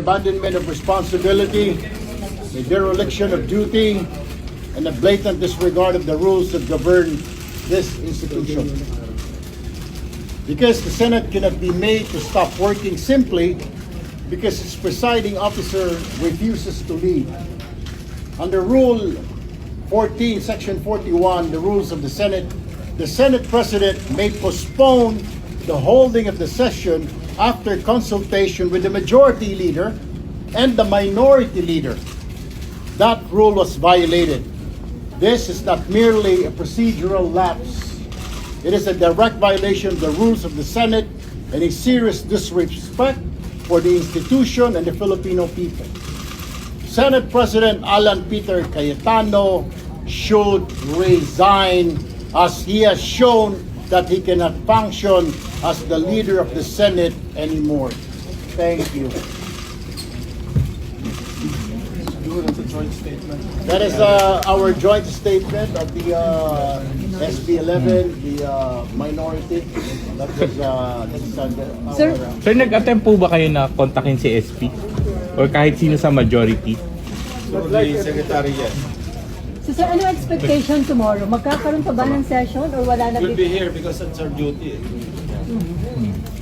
abandonment of responsibility, a dereliction of duty, and a blatant disregard of the rules that govern this institution. Because the Senate cannot be made to stop working simply because its presiding officer refuses to leave. Under Rule 14, Section 41, the rules of the Senate President may postpone the holding of the session after consultation with the majority leader and the minority leader. That rule was violated. This is not merely a procedural lapse. It is a direct violation of the rules of the Senate and a serious disrespect for the institution and the Filipino people. Senate President Alan Peter Cayetano should resign, as he has shown that he cannot function as the leader of the Senate anymore. Thank you. That is our joint statement of the SB 11, the minority. That was Sir, Sir, nag-attempt po ba kayo na kontakin si SP? Or kahit sino sa majority? Secretary, yes. so sir, ano expectation tomorrow? Magkakaroon pa ba ng session or wala na? We'll be here because it's our duty.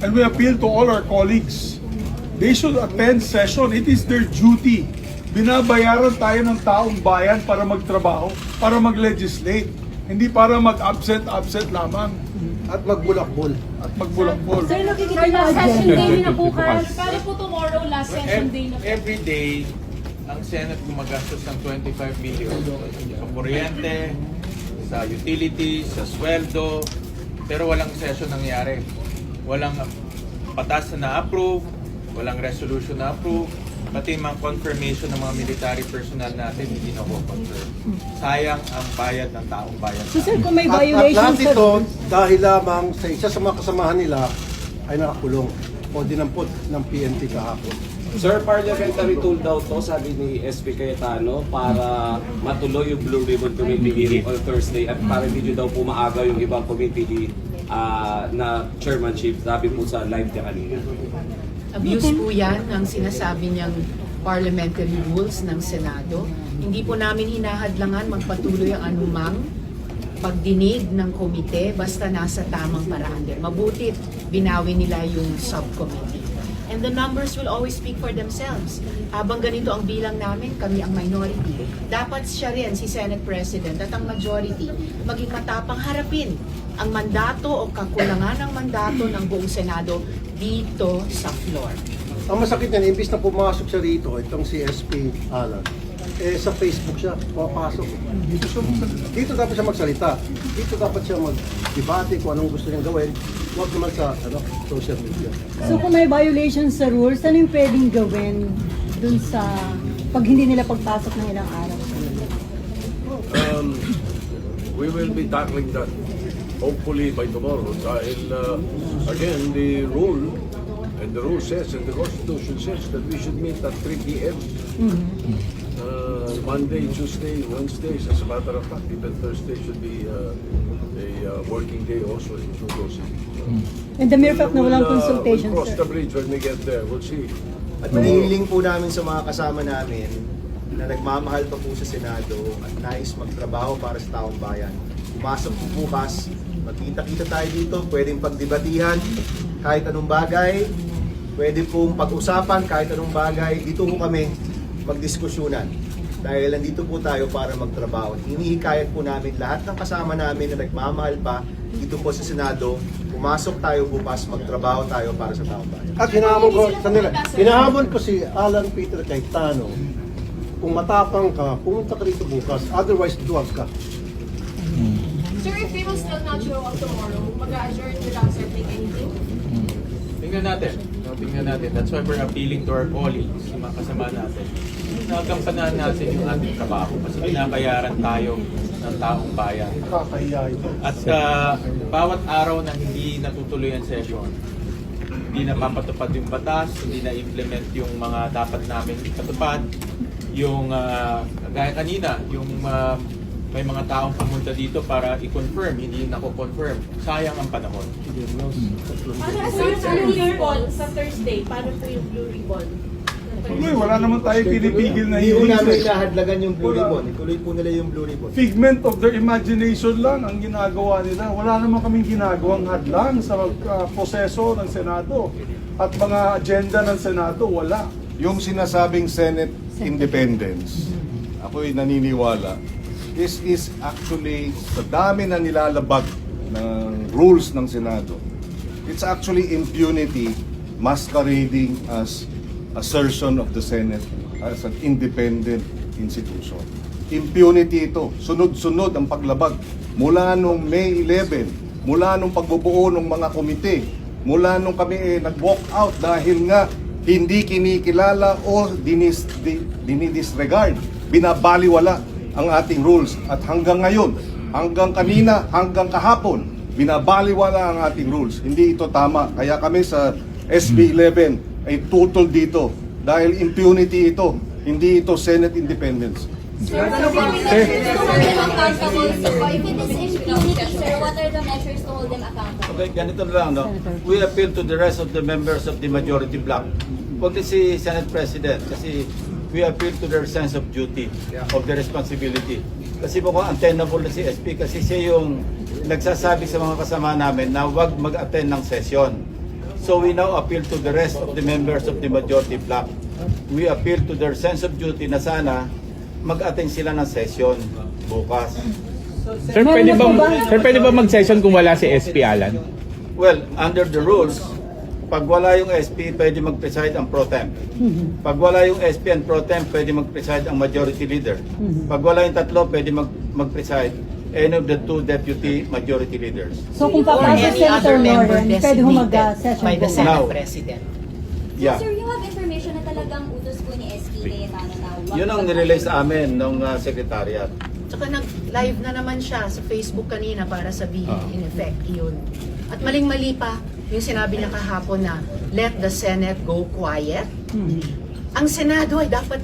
And we appeal to all our colleagues. They should attend session. It is their duty. Binabayaran tayo ng taong bayan para magtrabaho, para mag-legislate. Hindi para mag-absent lamang. At magbulakbol. Sir, nakikita na Last session agenda. day na bukas. Pero po tomorrow, last session day na po. Every day, ang Senate gumagastos ng 25 million sa kuryente, sa utilities, sa sweldo, pero walang session nangyari. Walang patas na na-approve, walang resolution na-approve, pati mga confirmation ng mga military personnel natin hindi na confirm. Sayang ang bayad ng taong bayan. So sir, kung may At violation lahat sa ito, dahil lamang sa isa sa mga kasamahan nila ay nakakulong o dinampot ng PNP kahapon. Sir, parliamentary tool daw to, sabi ni SP Cayetano, para matuloy yung Blue Ribbon Committee hearing on Thursday at para hindi daw po maaga yung ibang committee na chairmanship, sabi po sa live niya kanina. Abuse po yan ng sinasabi niyang parliamentary rules ng Senado. Hindi po namin hinahadlangan magpatuloy ang anumang pagdinig ng komite basta nasa tamang paraan din. Mabuti binawi nila yung subcommittee. And the numbers will always speak for themselves. Habang ganito ang bilang namin, kami ang minority. Dapat siya rin, si Senate President, at ang majority, maging matapang harapin ang mandato o kakulangan ng mandato ng buong Senado dito sa floor. Ang masakit niyan, imbis na pumasok siya rito, itong si SP Alan, sa Facebook siya, pumapasok. Dito dapat siya magsalita. Dito dapat siya mag-debate kung anong gusto niyang gawin. Huwag naman sa social media. So kung may violations sa rules, ano yung pwedeng gawin dun sa pag hindi nila pagpasok ng ilang araw? We will be tackling that hopefully by tomorrow. Dahil again, the rule says and the Constitution says that we should meet at 3 p.m. Monday, Tuesday, Wednesdays, as a matter of fact, even Thursday should be a working day also in Sugo City. And the mere fact na walang consultation, We'll cross sir. the bridge when we get there. We'll see. At hinihiling po namin sa mga kasama namin na nagmamahal pa po sa Senado at nais magtrabaho para sa taong bayan. Pumasok po bukas, magkita-kita tayo dito, pwedeng pagdebatihan kahit anong bagay, pwede pong pag-usapan kahit anong bagay. Dito po kami magdiskusyonan dahil nandito po tayo para magtrabaho. Hinihikayat po namin lahat ng kasama namin na nagmamahal pa dito po sa Senado, pumasok tayo bukas, magtrabaho tayo para sa taong bayan. At hinahamon ko si Alan Peter Cayetano, kung matapang ka, pumunta ka rito bukas, otherwise duwag ka. Sir, if they will still not show up tomorrow, mag-adjourn without saying anything? Tingnan natin. Tingnan natin. That's why we're appealing to our colleagues, yung mga kasama natin. Nagampanan natin yung ating trabaho kasi binabayaran tayo ng taong bayan. Kakahiya ito. At bawat araw na hindi natutuloy ang session, hindi na papatupad yung batas, hindi na implement yung mga dapat namin ipatupad, yung gaya kanina, yung may mga taong pumunta dito para i-confirm, hindi nako-confirm. Sayang ang panahon. Paano po yung Blue Ribbon sa Thursday? Paano po yung Blue Ribbon? Tuloy, wala naman tayo pinipigil na Hindi po hearings namin eh. kahadlagan yung Blue Wala. Ribbon. Ituloy po nila yung Blue Ribbon. Figment of their imagination lang ang ginagawa nila. Wala naman kaming ginagawang hadlang sa proseso ng Senado at mga agenda ng Senado, wala. Yung sinasabing Senate independence, ako'y naniniwala, this is actually sa dami na nilalabag ng rules ng Senado. It's actually impunity masquerading as assertion of the Senate as an independent institution. Impunity ito. Sunod-sunod ang paglabag. Mula nung May 11, mula nung pagbubuo ng mga komite, mula nung kami nag-walk out dahil nga hindi kinikilala o dinidisregard, binabaliwala ang ating rules. At hanggang ngayon, hanggang kanina, hanggang kahapon, binabaliwala ang ating rules. Hindi ito tama. Kaya kami sa SB 11 ay tutol dito dahil impunity ito, hindi ito Senate independence. Sir, if it is impunity, sir, what are the measures to hold them accountable? Okay, ganito na lang, no? We appeal to the rest of the members of the majority bloc. Huwag si Senate President kasi we appeal to their sense of duty, of the responsibility. Kasi mukhang untenable na si SP kasi siya yung nagsasabi sa mga kasama namin na huwag mag-attend ng session. So we now appeal to the rest of the members of the majority bloc. We appeal to their sense of duty na sana mag-attend sila ng session bukas. Sir, pwede ba mag-session kung wala si SP Alan? Well, under the rules, pag wala yung SP, pwede mag-preside ang pro temp. Pag wala yung SP and pro temp, pwede mag-preside ang majority leader. Pag wala yung tatlo, pwede mag-preside any of the two deputy majority leaders. So kung Or papasok any Senator other member Lauren, pwede designated by the mag-session Senate Now. President. Yeah. Sir, you have information na talagang utos po ni SK Cayetano na wag Yun ang nirelease sa amin ng secretariat. Tsaka nag-live na naman siya sa Facebook kanina para sabihin in effect yun. At maling-mali pa yung sinabi niya kahapon na let the Senate go quiet. Ang Senado ay dapat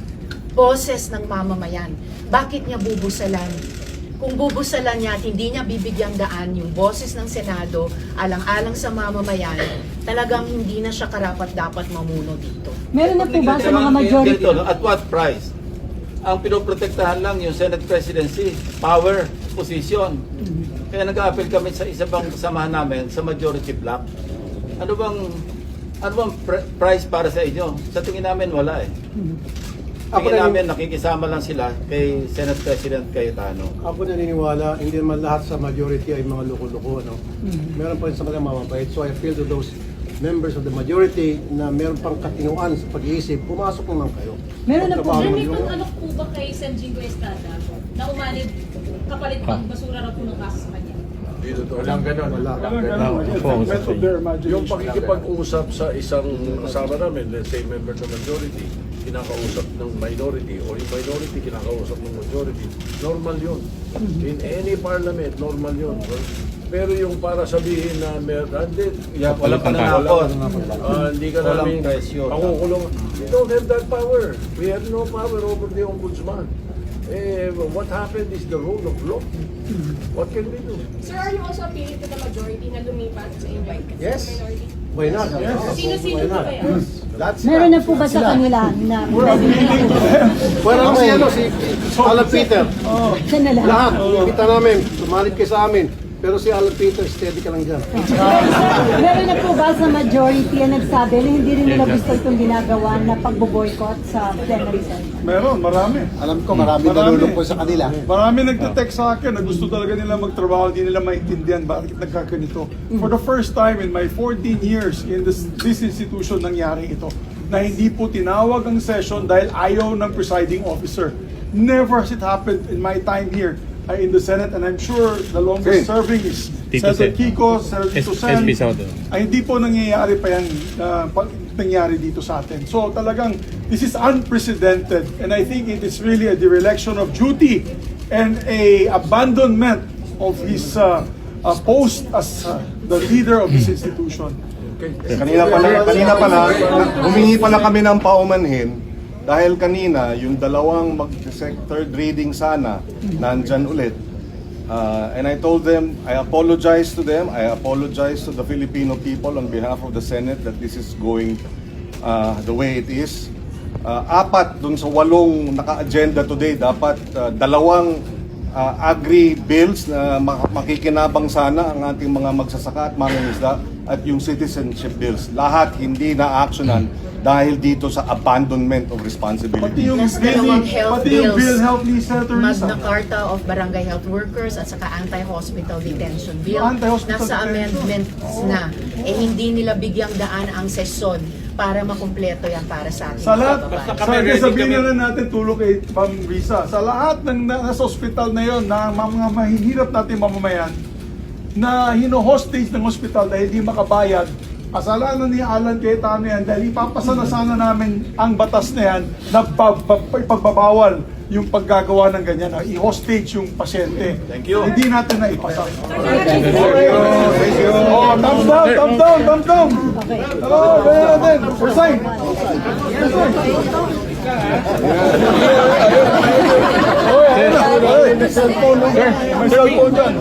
boses ng mamamayan. Bakit niya bubusalan? Kung bubusalan niya at hindi niya bibigyang daan yung boses ng Senado alang-alang sa mamamayan, talagang hindi na siya karapat-dapat mamuno dito. Meron na po ba sa mga majority? Ganito, no? At what price? Ang pinoprotektahan lang yung Senate presidency, power, position. Kaya nag-a-appeal kami sa isa bang kasamahan namin sa majority bloc. Ano bang price para sa inyo? Sa tingin namin wala eh. Tingin namin nakikisama lang sila kay Senate President Cayetano. Ako naniniwala, hindi naman lahat sa majority ay mga loko-loko. No? Meron pa rin sa mga mamabait. So I appeal to those members of the majority na meron pang katinuan sa pag-iisip, pumasok naman kayo. Meron na po. May pang-alok po ba kay Sen. Jingo Estrada na umanid kapalit pang basura raw po ng kaso sa kanya? Walang ganon. Figment of their imagination. Yung pakikipag-usap sa isang kasama namin, let's say member ng majority, kinakausap ng minority, o yung minority kinakausap ng majority, normal yun. In any parliament, normal yun. Pero yung para sabihin na Walang pananakot. hindi ka Walang namin pressure. pakukulong. We don't have that power. We have no power over the ombudsman. What happened is the rule of law. What can we do? Sir, are you also appealing to the majority na lumipat sa invite sa Yes. minority? Why not? Sino-sino po ba yan? Meron na po ba sa kanila na Wala naman si ano, si Alan Peter. Siya na lang. Lahat, kita namin, sumalit kayo sa amin. Pero si Alan Peter, steady ka lang dyan. Meron na po ba sa majority ang nagsabi na hindi rin nila gusto itong ginagawa na pagbo-boycott sa plenary session? Meron, marami. Alam ko, marami nalulungkot sa kanila. Marami nagte-text sa akin na gusto talaga nila magtrabaho, hindi nila maintindihan bakit nagkaganito. For the first time in my 14 years in this institution nangyari ito, na hindi po tinawag ang session dahil ayaw ng presiding officer. Never has it happened in my time here in the Senate, and I'm sure the longest serving is Tito Senator Sen. Kiko, Senator Tito Sen. SP Soto. Ay hindi po nangyayari pa yan nangyari dito sa atin. So talagang this is unprecedented, and I think it is really a dereliction of duty and a abandonment of his post as the leader of this institution. Kanina pala, humingi pala kami ng paumanhin dahil kanina yung dalawang third reading sana nandyan ulit. And I told them, I apologize to them, I apologize to the Filipino people on behalf of the Senate that this is going the way it is. apat dun sa 8 naka-agenda today, dapat 2 agri-bills na makikinabang sana ang ating mga magsasaka at mangingisda at yung citizenship bills. Lahat hindi na-actionan dahil dito sa abandonment of Pati responsibility. yung Plus, bill dalawang ni- health pati yung bills. bill health ni Senator Risa. Magna Carta of Barangay Health Workers at saka Anti-Hospital Detention Bill. Anti-hospital Nasa detention. amendments na. Hindi nila bigyang daan ang sesyon para makumpleto yan para sa ating Sa lahat, kababayan. sabihin na rin natin tulong kay Ma'am Risa. Sa lahat ng nasa ospital na yon na mga mahihirap natin mamamayan na hino-hostage ng ospital dahil hindi makabayad, kasalanan ni Alan Cayetano yan dahil ipapasa na sana namin ang batas na yan na pagbabawal yung paggagawa ng ganyan, na i-hostage yung pasyente. Thank you. Hindi natin na ipasa. Thank you. Oh, thumbs down, thumbs down, thumbs down. Hello, ganyan natin. Resign. May cellphone dyan.